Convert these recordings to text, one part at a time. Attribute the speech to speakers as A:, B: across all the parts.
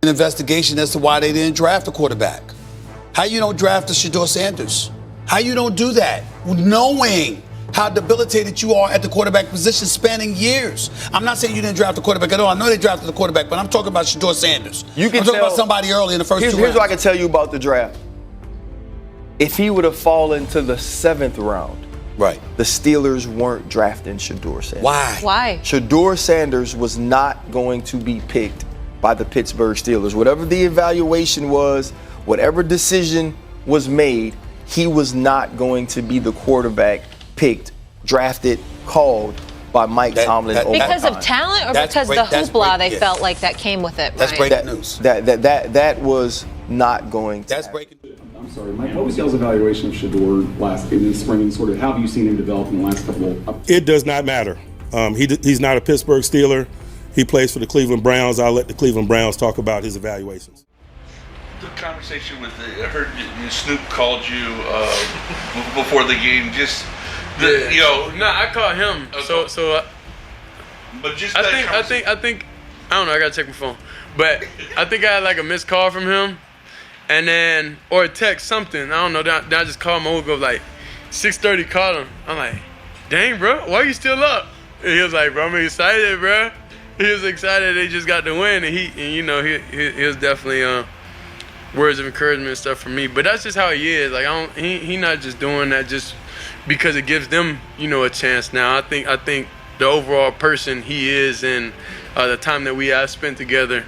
A: an investigation as to why they didn't draft a quarterback. How you don't draft a Shedeur Sanders? How you don't do that, knowing how debilitated you are at the quarterback position, spanning years? I'm not saying you didn't draft a quarterback at all. I know they drafted a quarterback, but I'm talking about Shedeur Sanders. I'm talking about somebody early in the first 2 rounds.
B: Here's what I can tell you about the draft. If he would have fallen to the 7th round,
A: right,
B: the Steelers weren't drafting Shedeur Sanders.
A: Why?
B: Shedeur Sanders was not going to be picked by the Pittsburgh Steelers. Whatever the evaluation was, whatever decision was made, he was not going to be the quarterback picked, drafted, called by Mike Tomlin.
C: Because of talent, or because the hoopla they felt like that came with it?
A: That's breaking news.
B: That was not going to
A: That's breaking news.
D: I'm sorry, Mike, what was y'all's evaluation of Shedeur in the spring, and sort of how have you seen him develop in the last couple of...
E: It does not matter. He's not a Pittsburgh Steeler. He plays for the Cleveland Browns. I'll let the Cleveland Browns talk about his evaluations.
F: The conversation with I heard Snoop called you before the game.
G: No, I called him. Okay.
F: But just
G: I think I don't know. I gotta check my phone, but I think I had like a missed call from him, and then or a text something. I don't know. Then I just called him over like 6:30. Called him. I'm like, dang, bro, why are you still up? And he was like, bro, I'm excited, bro. He was excited they just got the win, and he was definitely words of encouragement and stuff from me. But that's just how he is. Like he not just doing that just because it gives them a chance. Now I think the overall person he is, and the time that we have spent together,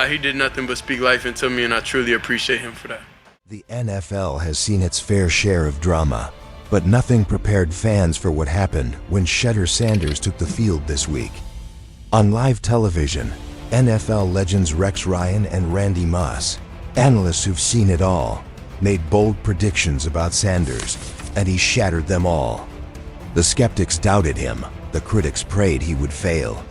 G: he did nothing but speak life into me, and I truly appreciate him for that.
H: The NFL has seen its fair share of drama, but nothing prepared fans for what happened when Shedeur Sanders took the field this week. On live television, NFL legends Rex Ryan and Randy Moss, analysts who've seen it all, made bold predictions about Sanders, and he shattered them all. The skeptics doubted him, the critics prayed he would fail.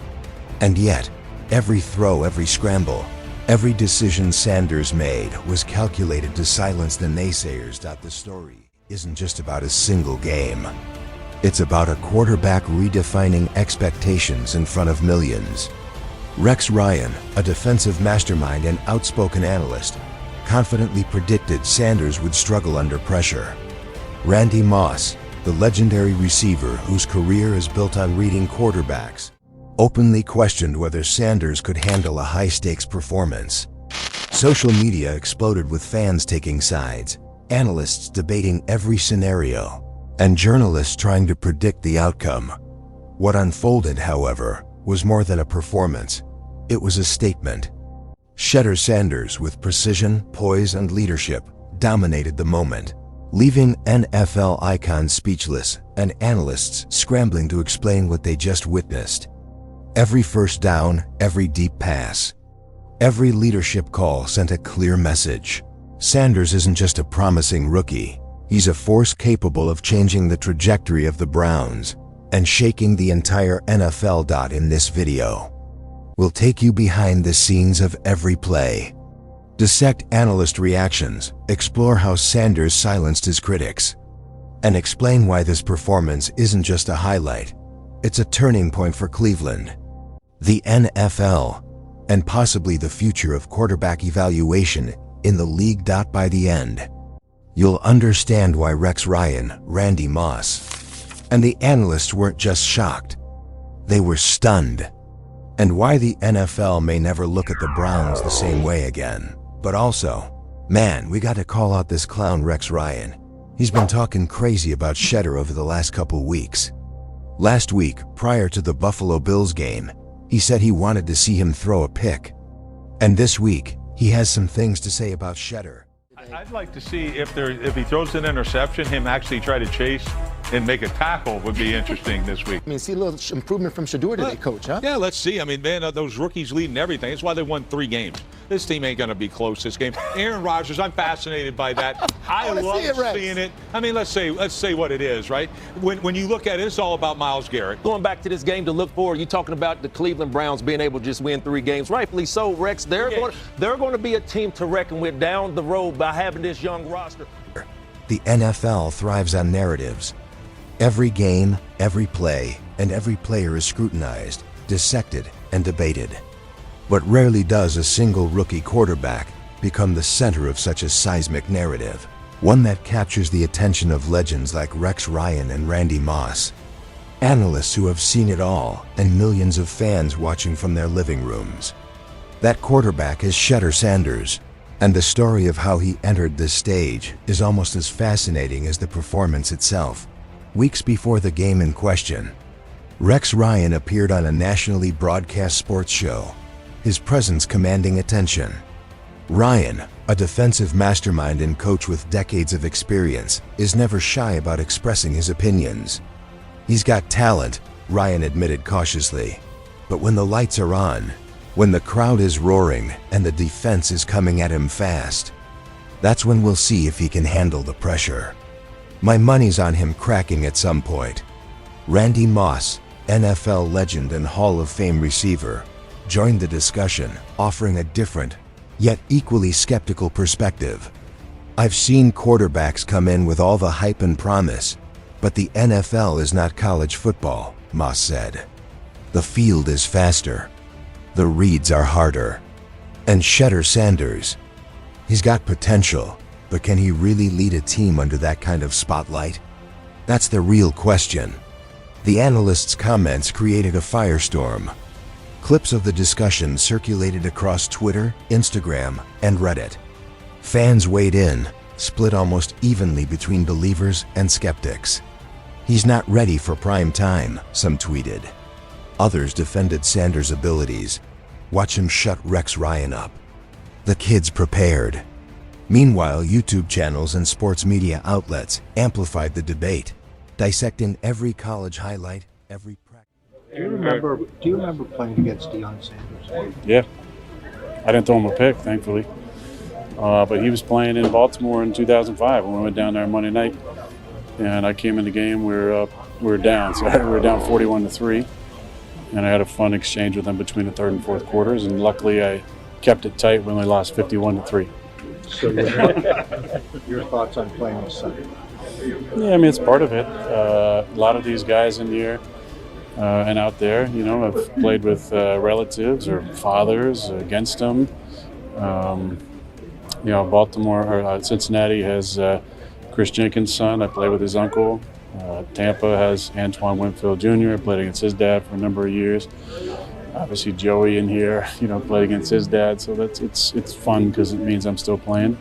H: And yet, every throw, every scramble, every decision Sanders made was calculated to silence the naysayers. The story isn't just about a single game. It's about a quarterback redefining expectations in front of millions. Rex Ryan, a defensive mastermind and outspoken analyst, confidently predicted Sanders would struggle under pressure. Randy Moss, the legendary receiver whose career is built on reading quarterbacks, openly questioned whether Sanders could handle a high-stakes performance. Social media exploded with fans taking sides, analysts debating every scenario, and journalists trying to predict the outcome. What unfolded, however, was more than a performance. It was a statement. Shedeur Sanders, with precision, poise, and leadership, dominated the moment, leaving NFL icons speechless and analysts scrambling to explain what they just witnessed. Every first down, every deep pass, every leadership call sent a clear message. Sanders isn't just a promising rookie. He's a force capable of changing the trajectory of the Browns and shaking the entire NFL. In this video, we'll take you behind the scenes of every play, dissect analyst reactions, explore how Sanders silenced his critics, and explain why this performance isn't just a highlight. It's a turning point for Cleveland, the NFL, and possibly the future of quarterback evaluation in the league. By the end, you'll understand why Rex Ryan, Randy Moss, and the analysts weren't just shocked. They were stunned. And why the NFL may never look at the Browns the same way again. But also, man, we got to call out this clown Rex Ryan. He's been talking crazy about Shedeur over the last couple weeks. Last week, prior to the Buffalo Bills game, he said he wanted to see him throw a pick. And this week, he has some things to say about Shedeur.
I: I'd like to see if he throws an interception, him actually try to chase and make a tackle would be interesting this week.
J: I mean, see a little improvement from Shedeur today, Coach, huh?
I: Yeah, let's see. I mean, man, those rookies leading everything. That's why they won 3 games. This team ain't going to be close this game. Aaron Rodgers, I'm fascinated by that. I love seeing it. I mean, let's say what it is, right? When you look at it, it's all about Myles Garrett.
K: Going back to this game to look forward, you're talking about the Cleveland Browns being able to just win 3 games. Rightfully so, Rex. They're going to be a team to reckon with down the road by having this young roster.
H: The NFL thrives on narratives. Every game, every play, and every player is scrutinized, dissected, and debated. But rarely does a single rookie quarterback become the center of such a seismic narrative, one that captures the attention of legends like Rex Ryan and Randy Moss. Analysts who have seen it all, and millions of fans watching from their living rooms. That quarterback is Shedeur Sanders, and the story of how he entered this stage is almost as fascinating as the performance itself. Weeks before the game in question, Rex Ryan appeared on a nationally broadcast sports show, his presence commanding attention. Ryan, a defensive mastermind and coach with decades of experience, is never shy about expressing his opinions. He's got talent, Ryan admitted cautiously, but when the lights are on, when the crowd is roaring and the defense is coming at him fast, that's when we'll see if he can handle the pressure. My money's on him cracking at some point. Randy Moss, NFL legend and Hall of Fame receiver, joined the discussion, offering a different, yet equally skeptical perspective. I've seen quarterbacks come in with all the hype and promise, but the NFL is not college football, Moss said. The field is faster. The reads are harder. And Shedeur Sanders, he's got potential, but can he really lead a team under that kind of spotlight? That's the real question. The analysts' comments created a firestorm. Clips of the discussion circulated across Twitter, Instagram, and Reddit. Fans weighed in, split almost evenly between believers and skeptics. He's not ready for prime time, some tweeted. Others defended Sanders' abilities. Watch him shut Rex Ryan up. The kid's prepared. Meanwhile, YouTube channels and sports media outlets amplified the debate, dissecting every college highlight, every practice.
J: Do you remember playing against Deion Sanders?
L: Yeah. I didn't throw him a pick, thankfully. But he was playing in Baltimore in 2005 when we went down there on Monday night. And I came in the game, we were down. So we were down 41-3. And I had a fun exchange with him between the third and fourth quarters. And luckily I kept it tight when we lost 51-3.
J: So your thoughts on playing this Sunday?
L: Yeah, I mean, it's part of it. A lot of these guys in here and out there, have played with relatives or fathers against them. Baltimore or Cincinnati has Chris Jenkins' son. I played with his uncle. Tampa has Antoine Winfield Jr. I played against his dad for a number of years. Obviously, Joey in here, played against his dad. So it's fun because it means I'm still playing.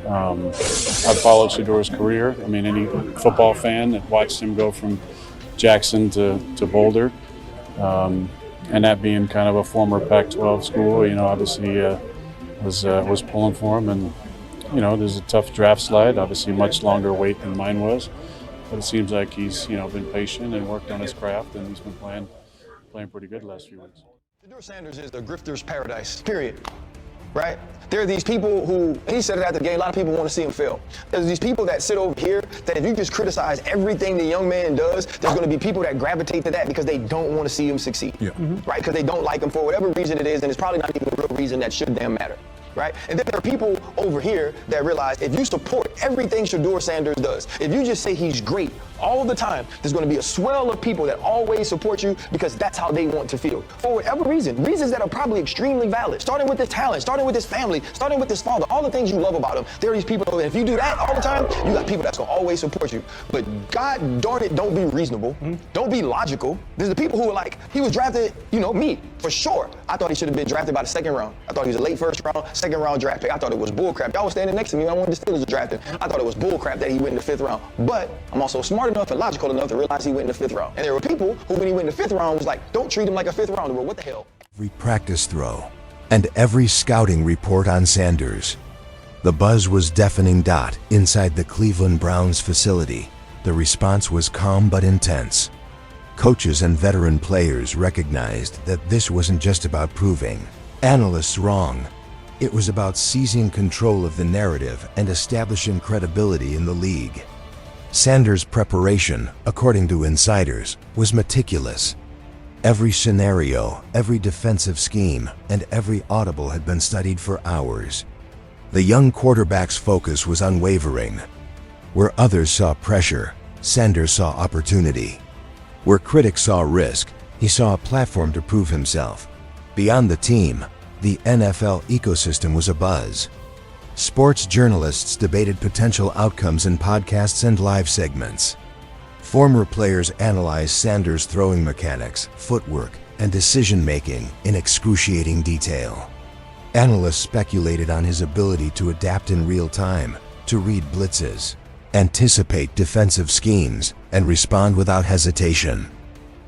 L: I've followed Shedeur's career. I mean, any football fan that watched him go from Jackson to Boulder, and that being kind of a former Pac-12 school, obviously was pulling for him. And there's a tough draft slide. Obviously, much longer wait than mine was, but it seems like he's been patient and worked on his craft, and he's been playing pretty good the last few weeks.
B: Shedeur Sanders is the grifter's paradise, period. Right? There are these people who, and he said it after the game, a lot of people want to see him fail. There's these people that sit over here that if you just criticize everything the young man does, there's going to be people that gravitate to that because they don't want to see him succeed. Yeah. Right? Because they don't like him for whatever reason it is, and it's probably not even a real reason that should damn matter. Right? And then there are people over here that realize if you support everything Shedeur Sanders does, if you just say he's great all the time, there's going to be a swell of people that always support you because that's how they want to feel. For whatever reasons that are probably extremely valid, starting with his talent, starting with his family, starting with his father, all the things you love about him. There are these people, if you do that all the time, you got people that's going to always support you. But God darn it, don't be reasonable. Don't be logical. There's the people who are like, he was drafted, me, for sure. I thought he should have been drafted by the second round. I thought he was a late first round, second round draft pick. I thought it was bullcrap. Y'all was standing next to me when I wanted the Steelers to draft him. I thought it was bullcrap that he went in the fifth round. But I'm also smart enough and logical enough to realize he went in the fifth round. And there were people who, when he went in the fifth round, was like, don't treat him like a fifth rounder. Well, what the hell?
H: Every practice throw and every scouting report on Sanders. The buzz was deafening. Inside the Cleveland Browns facility, the response was calm but intense. Coaches and veteran players recognized that this wasn't just about proving analysts wrong. It was about seizing control of the narrative and establishing credibility in the league. Sanders' preparation, according to insiders, was meticulous. Every scenario, every defensive scheme, and every audible had been studied for hours. The young quarterback's focus was unwavering. Where others saw pressure, Sanders saw opportunity. Where critics saw risk, he saw a platform to prove himself. Beyond the team, the NFL ecosystem was abuzz. Sports journalists debated potential outcomes in podcasts and live segments. Former players analyzed Sanders' throwing mechanics, footwork, and decision-making in excruciating detail. Analysts speculated on his ability to adapt in real time, to read blitzes, anticipate defensive schemes, and respond without hesitation.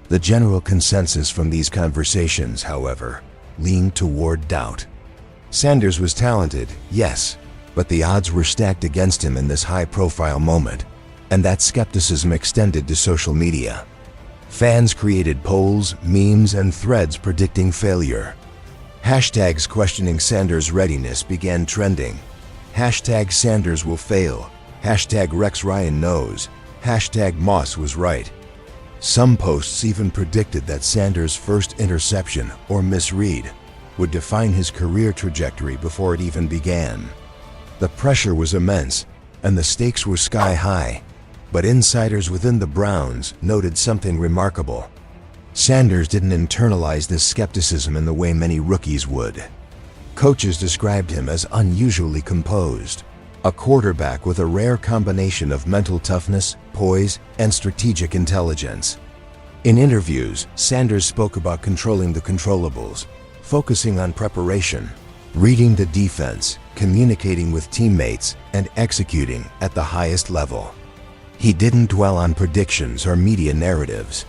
H: The general consensus from these conversations, however, leaned toward doubt. Sanders was talented, yes, but the odds were stacked against him in this high-profile moment, and that skepticism extended to social media. Fans created polls, memes, and threads predicting failure. Hashtags questioning Sanders' readiness began trending. Hashtag Sanders will fail. Hashtag Rex Ryan knows. Hashtag Moss was right. Some posts even predicted that Sanders' first interception or misread would define his career trajectory before it even began. The pressure was immense, and the stakes were sky high, but insiders within the Browns noted something remarkable. Sanders didn't internalize this skepticism in the way many rookies would. Coaches described him as unusually composed, a quarterback with a rare combination of mental toughness, poise, and strategic intelligence. In interviews, Sanders spoke about controlling the controllables, focusing on preparation, reading the defense, communicating with teammates, and executing at the highest level. He didn't dwell on predictions or media narratives.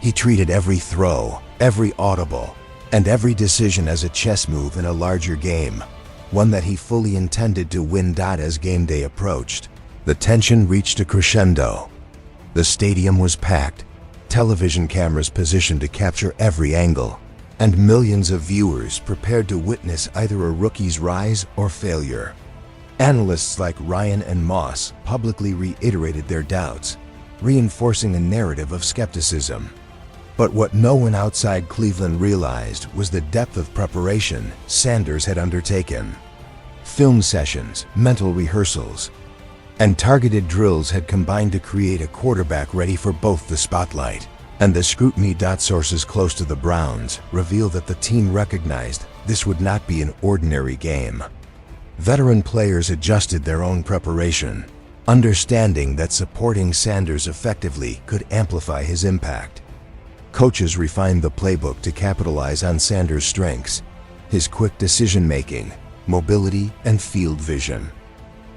H: He treated every throw, every audible, and every decision as a chess move in a larger game, one that he fully intended to win. As game day approached, the tension reached a crescendo. The stadium was packed, television cameras positioned to capture every angle, and millions of viewers prepared to witness either a rookie's rise or failure. Analysts like Ryan and Moss publicly reiterated their doubts, reinforcing a narrative of skepticism. But what no one outside Cleveland realized was the depth of preparation Sanders had undertaken. Film sessions, mental rehearsals, and targeted drills had combined to create a quarterback ready for both the spotlight and the scrutiny. Sources close to the Browns reveal that the team recognized this would not be an ordinary game. Veteran players adjusted their own preparation, understanding that supporting Sanders effectively could amplify his impact. Coaches refined the playbook to capitalize on Sanders' strengths, his quick decision-making, mobility, and field vision.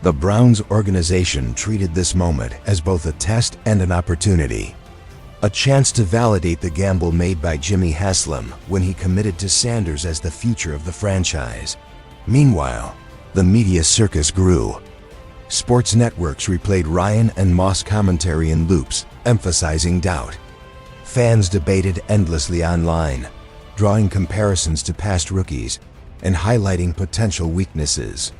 H: The Browns organization treated this moment as both a test and an opportunity, a chance to validate the gamble made by Jimmy Haslam when he committed to Sanders as the future of the franchise. Meanwhile, the media circus grew. Sports networks replayed Ryan and Moss commentary in loops, emphasizing doubt. Fans debated endlessly online, drawing comparisons to past rookies and highlighting potential weaknesses.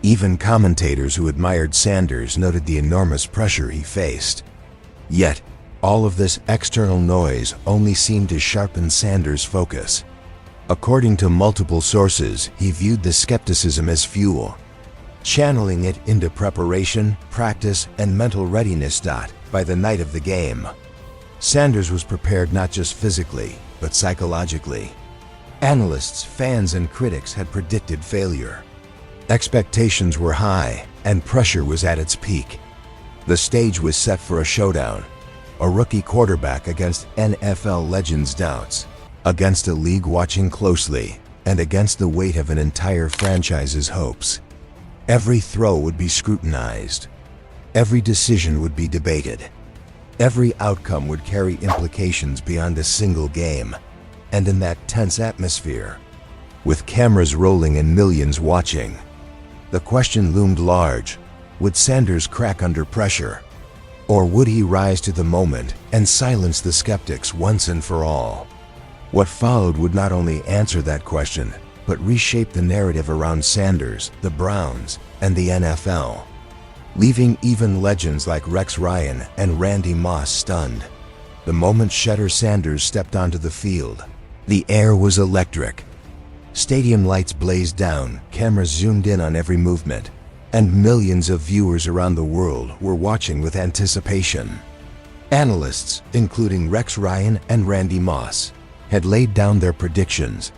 H: Even commentators who admired Sanders noted the enormous pressure he faced. Yet, all of this external noise only seemed to sharpen Sanders' focus. According to multiple sources, he viewed the skepticism as fuel, channeling it into preparation, practice, and mental readiness. By the night of the game, Sanders was prepared not just physically, but psychologically. Analysts, fans, and critics had predicted failure. Expectations were high, and pressure was at its peak. The stage was set for a showdown, a rookie quarterback against NFL legends' doubts, against a league watching closely, and against the weight of an entire franchise's hopes. Every throw would be scrutinized. Every decision would be debated. Every outcome would carry implications beyond a single game. And in that tense atmosphere, with cameras rolling and millions watching, the question loomed large: would Sanders crack under pressure? Or would he rise to the moment and silence the skeptics once and for all? What followed would not only answer that question, but reshape the narrative around Sanders, the Browns, and the NFL, leaving even legends like Rex Ryan and Randy Moss stunned. The moment Shedeur Sanders stepped onto the field, the air was electric. Stadium lights blazed down, cameras zoomed in on every movement, and millions of viewers around the world were watching with anticipation. Analysts, including Rex Ryan and Randy Moss, had laid down their predictions,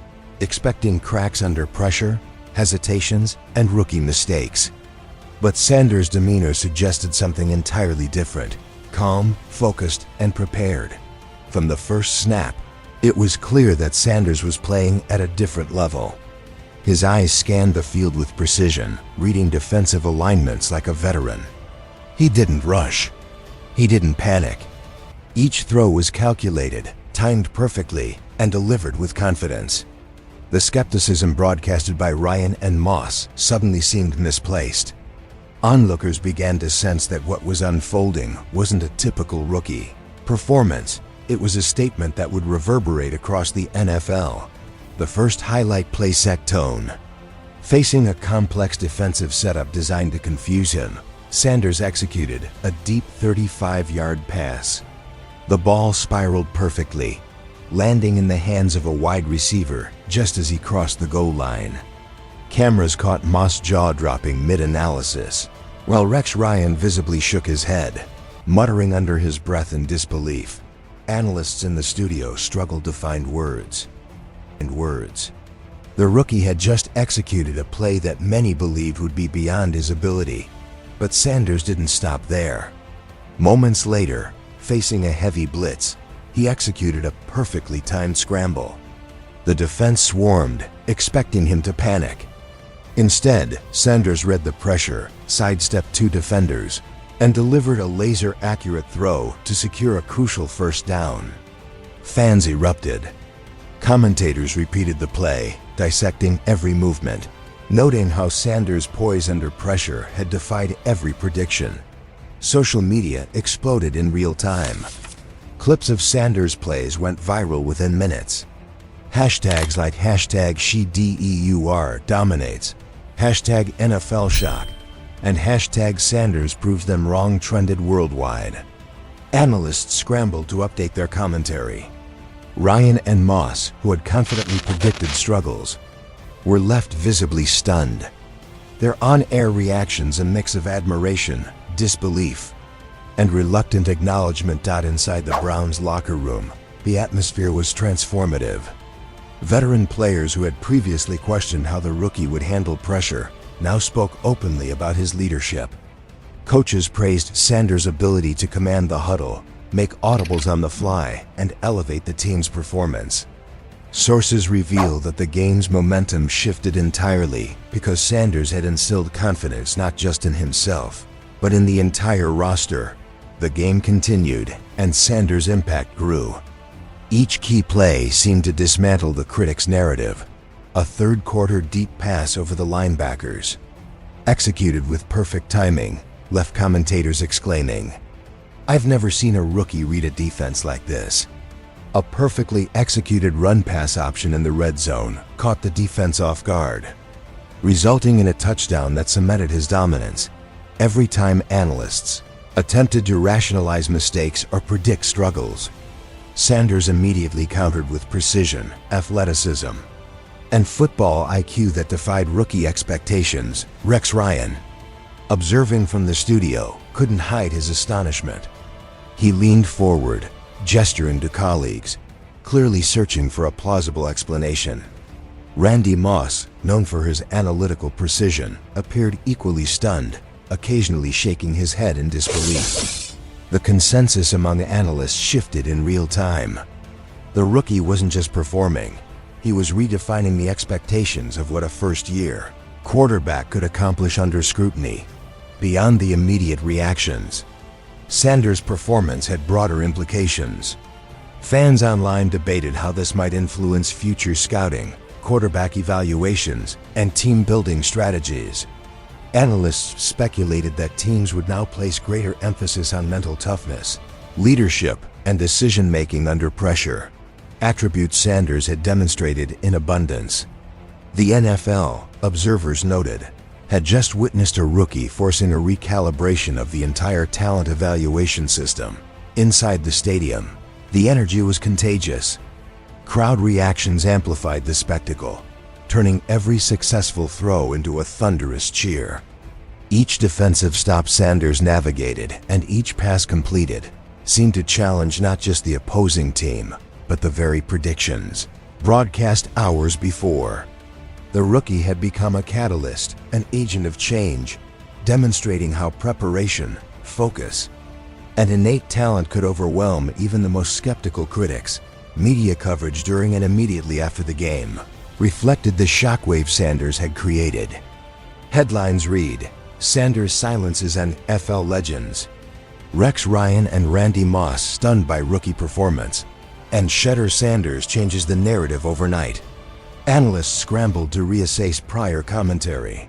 H: expecting cracks under pressure, hesitations, and rookie mistakes. But Sanders' demeanor suggested something entirely different: calm, focused, and prepared. From the first snap, it was clear that Sanders was playing at a different level. His eyes scanned the field with precision, reading defensive alignments like a veteran. He didn't rush. He didn't panic. Each throw was calculated, timed perfectly, and delivered with confidence. The skepticism broadcasted by Ryan and Moss suddenly seemed misplaced. Onlookers began to sense that what was unfolding wasn't a typical rookie performance. It was a statement that would reverberate across the NFL. The first highlight play set tone. Facing a complex defensive setup designed to confuse him, Sanders executed a deep 35-yard pass. The ball spiraled perfectly, landing in the hands of a wide receiver just as he crossed the goal line. Cameras caught Moss jaw-dropping mid-analysis, while Rex Ryan visibly shook his head, muttering under his breath in disbelief. Analysts in the studio struggled to find words. The rookie had just executed a play that many believed would be beyond his ability. But Sanders didn't stop there. Moments later, facing a heavy blitz, he executed a perfectly timed scramble. The defense swarmed, expecting him to panic. Instead, Sanders read the pressure, sidestepped two defenders, and delivered a laser-accurate throw to secure a crucial first down. Fans erupted. Commentators repeated the play, dissecting every movement, noting how Sanders' poise under pressure had defied every prediction. Social media exploded in real time. Clips of Sanders' plays went viral within minutes. Hashtags like #SheDeur dominates, #NFL-shock, and #Sanders proves them wrong trended worldwide. Analysts scrambled to update their commentary. Ryan and Moss, who had confidently predicted struggles, were left visibly stunned. Their on-air reactions a mix of admiration, disbelief, and reluctant acknowledgement. Inside the Browns locker room, the atmosphere was transformative. Veteran players who had previously questioned how the rookie would handle pressure now spoke openly about his leadership. Coaches praised Sanders' ability to command the huddle, make audibles on the fly, and elevate the team's performance. Sources reveal that the game's momentum shifted entirely because Sanders had instilled confidence not just in himself, but in the entire roster. The game continued, and Sanders' impact grew. Each key play seemed to dismantle the critics' narrative. A third-quarter deep pass over the linebackers, executed with perfect timing, left commentators exclaiming, "I've never seen a rookie read a defense like this." A perfectly executed run-pass option in the red zone caught the defense off guard, resulting in a touchdown that cemented his dominance. Every time analysts attempted to rationalize mistakes or predict struggles, Sanders immediately countered with precision, athleticism, and football IQ that defied rookie expectations. Rex Ryan, observing from the studio, couldn't hide his astonishment. He leaned forward, gesturing to colleagues, clearly searching for a plausible explanation. Randy Moss, known for his analytical precision, appeared equally stunned, occasionally shaking his head in disbelief. The consensus among analysts shifted in real time. The rookie wasn't just performing, he was redefining the expectations of what a first-year quarterback could accomplish under scrutiny. Beyond the immediate reactions, Sanders' performance had broader implications. Fans online debated how this might influence future scouting, quarterback evaluations, and team-building strategies. Analysts speculated that teams would now place greater emphasis on mental toughness, leadership, and decision-making under pressure, attributes Sanders had demonstrated in abundance. The NFL, observers noted, had just witnessed a rookie forcing a recalibration of the entire talent evaluation system. Inside the stadium, the energy was contagious. Crowd reactions amplified the spectacle, turning every successful throw into a thunderous cheer. Each defensive stop Sanders navigated and each pass completed seemed to challenge not just the opposing team, but the very predictions broadcast hours before. The rookie had become a catalyst, an agent of change, demonstrating how preparation, focus, and innate talent could overwhelm even the most skeptical critics. Media coverage during and immediately after the game reflected the shockwave Sanders had created. Headlines read, "Sanders silences NFL legends," "Rex Ryan and Randy Moss stunned by rookie performance," and "Shedeur Sanders changes the narrative overnight." Analysts scrambled to reassess prior commentary,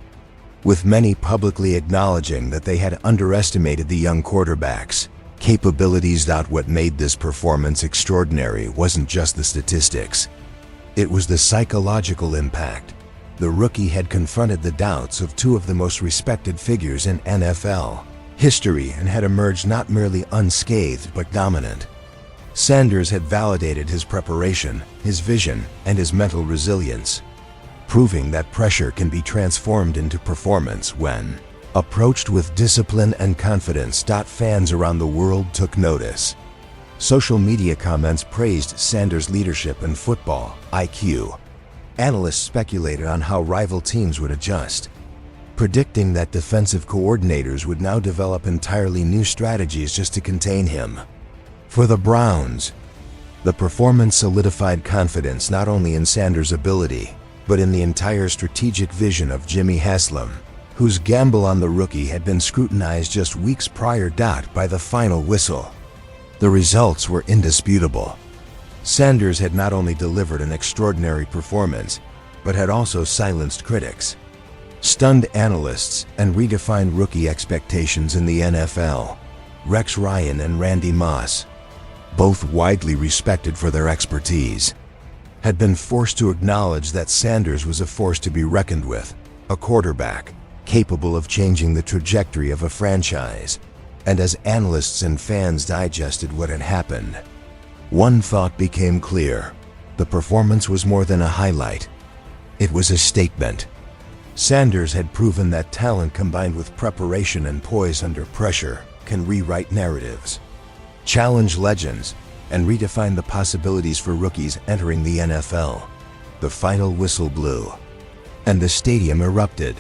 H: with many publicly acknowledging that they had underestimated the young quarterback's capabilities. What made this performance extraordinary wasn't just the statistics. It was the psychological impact. The rookie had confronted the doubts of two of the most respected figures in NFL history and had emerged not merely unscathed but dominant. Sanders had validated his preparation, his vision, and his mental resilience, proving that pressure can be transformed into performance when approached with discipline and confidence. Fans around the world took notice. Social media comments praised Sanders' leadership and football IQ. Analysts speculated on how rival teams would adjust, predicting that defensive coordinators would now develop entirely new strategies just to contain him. For the Browns, the performance solidified confidence not only in Sanders' ability, but in the entire strategic vision of Jimmy Haslam, whose gamble on the rookie had been scrutinized just weeks prior. By the final whistle, the results were indisputable. Sanders had not only delivered an extraordinary performance, but had also silenced critics, stunned analysts, and redefined rookie expectations in the NFL. Rex Ryan and Randy Moss, both widely respected for their expertise, had been forced to acknowledge that Sanders was a force to be reckoned with, a quarterback capable of changing the trajectory of a franchise. And as analysts and fans digested what had happened, one thought became clear: the performance was more than a highlight. It was a statement. Sanders had proven that talent combined with preparation and poise under pressure can rewrite narratives, challenge legends, and redefine the possibilities for rookies entering the NFL. The final whistle blew, and the stadium erupted.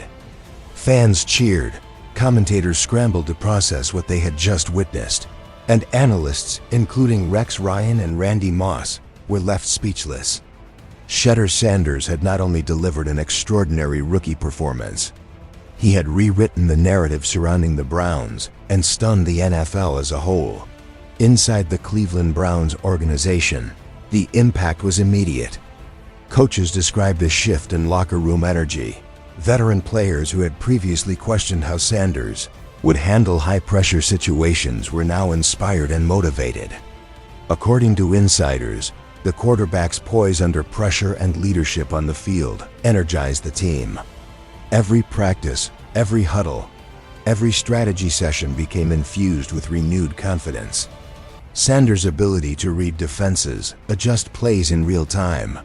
H: Fans cheered, commentators scrambled to process what they had just witnessed, and analysts, including Rex Ryan and Randy Moss, were left speechless. Shedeur Sanders had not only delivered an extraordinary rookie performance, he had rewritten the narrative surrounding the Browns and stunned the NFL as a whole. Inside the Cleveland Browns organization, the impact was immediate. Coaches described a shift in locker room energy. Veteran players who had previously questioned how Sanders would handle high-pressure situations were now inspired and motivated. According to insiders, the quarterback's poise under pressure and leadership on the field energized the team. Every practice, every huddle, every strategy session became infused with renewed confidence. Sanders' ability to read defenses, adjust plays in real time,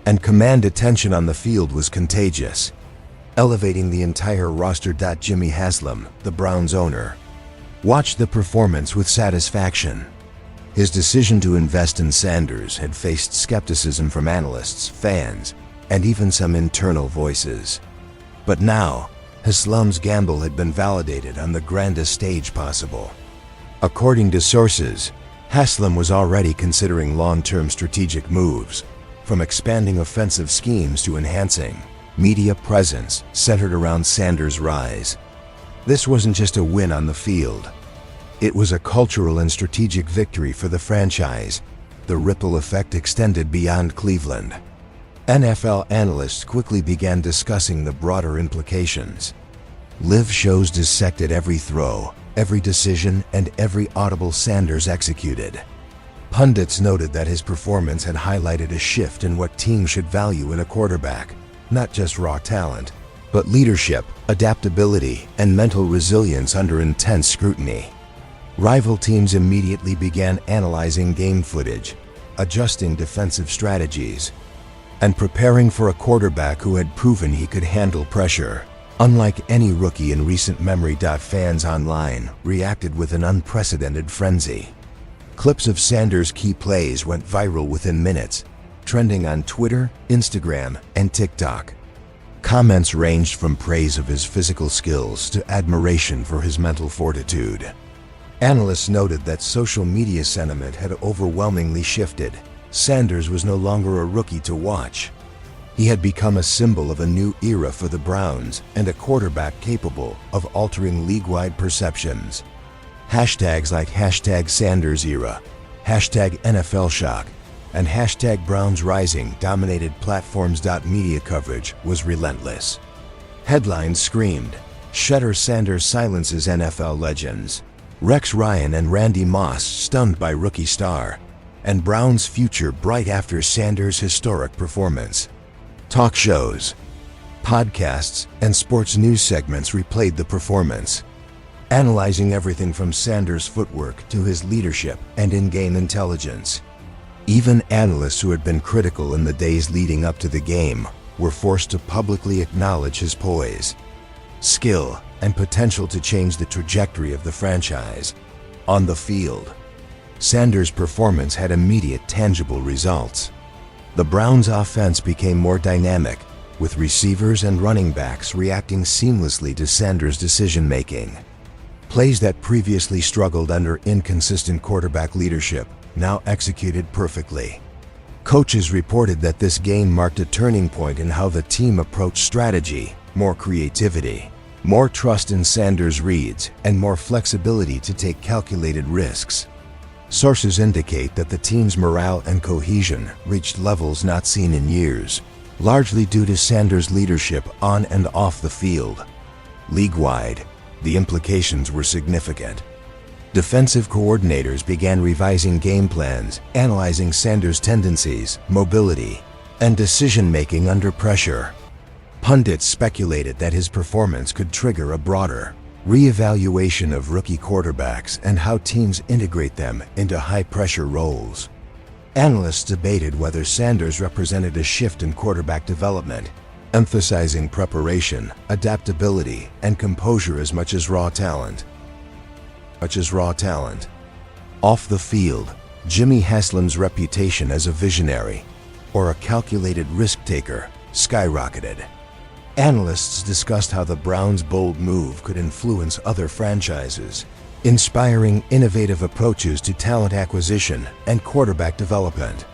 H: and command attention on the field was contagious, elevating the entire roster. Jimmy Haslam, the Browns owner, watched the performance with satisfaction. His decision to invest in Sanders had faced skepticism from analysts, fans, and even some internal voices. But now, Haslam's gamble had been validated on the grandest stage possible. According to sources, Haslam was already considering long-term strategic moves, from expanding offensive schemes to enhancing media presence centered around Sanders' rise. This wasn't just a win on the field. It was a cultural and strategic victory for the franchise. The ripple effect extended beyond Cleveland. NFL analysts quickly began discussing the broader implications. Live shows dissected every throw, every decision, and every audible Sanders executed. Pundits noted that his performance had highlighted a shift in what teams should value in a quarterback, not just raw talent, but leadership, adaptability, and mental resilience under intense scrutiny. Rival teams immediately began analyzing game footage, adjusting defensive strategies, and preparing for a quarterback who had proven he could handle pressure. Unlike any rookie in recent memory. Fans online reacted with an unprecedented frenzy. Clips of Sanders' key plays went viral within minutes, trending on Twitter, Instagram, and TikTok. Comments ranged from praise of his physical skills to admiration for his mental fortitude. Analysts noted that social media sentiment had overwhelmingly shifted. Sanders was no longer a rookie to watch. He had become a symbol of a new era for the Browns and a quarterback capable of altering league-wide perceptions. Hashtags like #SandersEra, #NFLShock, and #BrownsRising dominated platforms. Media coverage was relentless. Headlines screamed, "Shedeur Sanders silences NFL legends," "Rex Ryan and Randy Moss stunned by rookie star," and "Browns' future bright after Sanders' historic performance." Talk shows, podcasts, and sports news segments replayed the performance, analyzing everything from Sanders' footwork to his leadership and in-game intelligence. Even analysts who had been critical in the days leading up to the game were forced to publicly acknowledge his poise, skill, and potential to change the trajectory of the franchise. On the field, Sanders' performance had immediate tangible results. The Browns' offense became more dynamic, with receivers and running backs reacting seamlessly to Sanders' decision-making. Plays that previously struggled under inconsistent quarterback leadership now executed perfectly. Coaches reported that this game marked a turning point in how the team approached strategy, more creativity, more trust in Sanders' reads, and more flexibility to take calculated risks. Sources indicate that the team's morale and cohesion reached levels not seen in years, largely due to Sanders' leadership on and off the field. League-wide, the implications were significant. Defensive coordinators began revising game plans, analyzing Sanders' tendencies, mobility, and decision-making under pressure. Pundits speculated that his performance could trigger a broader re-evaluation of rookie quarterbacks and how teams integrate them into high-pressure roles. Analysts debated whether Sanders represented a shift in quarterback development, emphasizing preparation, adaptability, and composure as much as raw talent. Off the field, Jimmy Haslam's reputation as a visionary or a calculated risk-taker skyrocketed. Analysts discussed how the Browns' bold move could influence other franchises, inspiring innovative approaches to talent acquisition and quarterback development.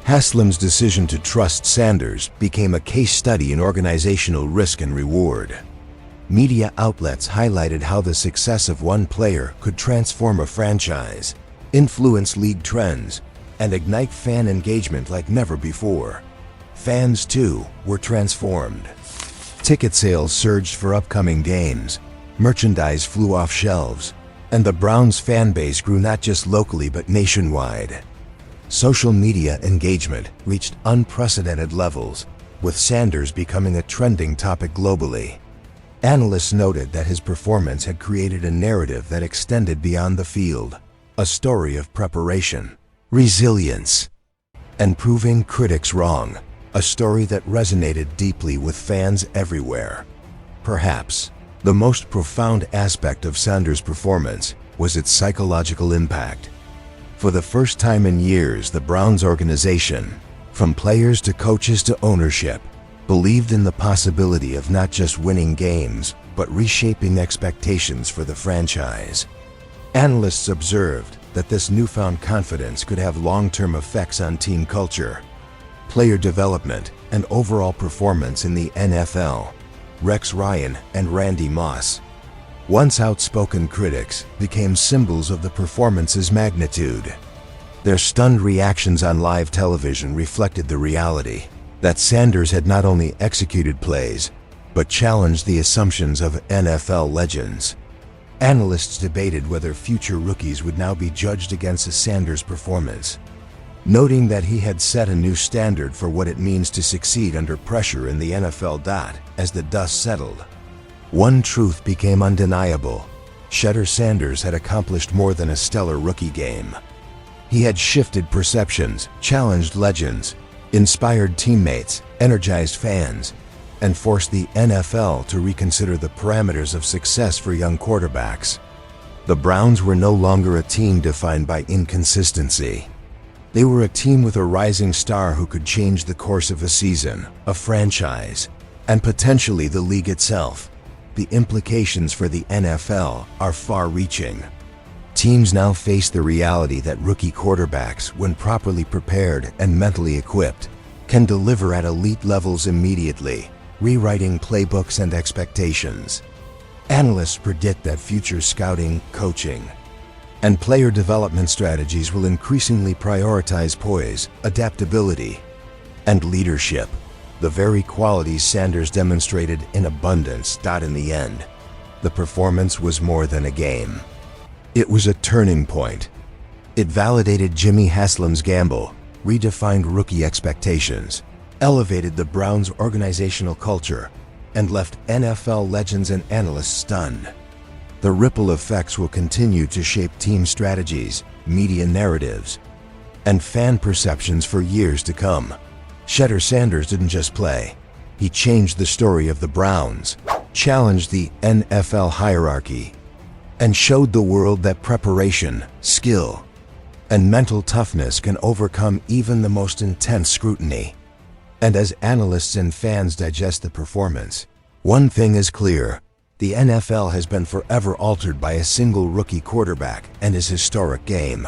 H: Haslam's decision to trust Sanders became a case study in organizational risk and reward. Media outlets highlighted how the success of one player could transform a franchise, influence league trends, and ignite fan engagement like never before. Fans, too, were transformed. Ticket sales surged for upcoming games, merchandise flew off shelves, and the Browns fan base grew not just locally but nationwide. Social media engagement reached unprecedented levels, with Sanders becoming a trending topic globally. Analysts noted that his performance had created a narrative that extended beyond the field, a story of preparation, resilience, and proving critics wrong, a story that resonated deeply with fans everywhere. Perhaps the most profound aspect of Sanders' performance was its psychological impact. For the first time in years, the Browns organization, from players to coaches to ownership, believed in the possibility of not just winning games, but reshaping expectations for the franchise. Analysts observed that this newfound confidence could have long-term effects on team culture, player development, and overall performance in the NFL. Rex Ryan and Randy Moss, once outspoken critics, became symbols of the performance's magnitude. Their stunned reactions on live television reflected the reality that Sanders had not only executed plays, but challenged the assumptions of NFL legends. Analysts debated whether future rookies would now be judged against a Sanders performance, noting that he had set a new standard for what it means to succeed under pressure in the NFL. As the dust settled, one truth became undeniable: Shedeur Sanders had accomplished more than a stellar rookie game. He had shifted perceptions, challenged legends, inspired teammates, energized fans, and forced the NFL to reconsider the parameters of success for young quarterbacks. The Browns were no longer a team defined by inconsistency. They were a team with a rising star who could change the course of a season, a franchise, and potentially the league itself. The implications for the NFL are far-reaching. Teams now face the reality that rookie quarterbacks, when properly prepared and mentally equipped, can deliver at elite levels immediately, rewriting playbooks and expectations. Analysts predict that future scouting, coaching, and player development strategies will increasingly prioritize poise, adaptability, and leadership, the very qualities Sanders demonstrated in abundance. In the end, the performance was more than a game. It was a turning point. It validated Jimmy Haslam's gamble, redefined rookie expectations, elevated the Browns' organizational culture, and left NFL legends and analysts stunned. The ripple effects will continue to shape team strategies, media narratives, and fan perceptions for years to come. Shedeur Sanders didn't just play. He changed the story of the Browns, challenged the NFL hierarchy, and showed the world that preparation, skill, and mental toughness can overcome even the most intense scrutiny. And as analysts and fans digest the performance, one thing is clear: the NFL has been forever altered by a single rookie quarterback and his historic game.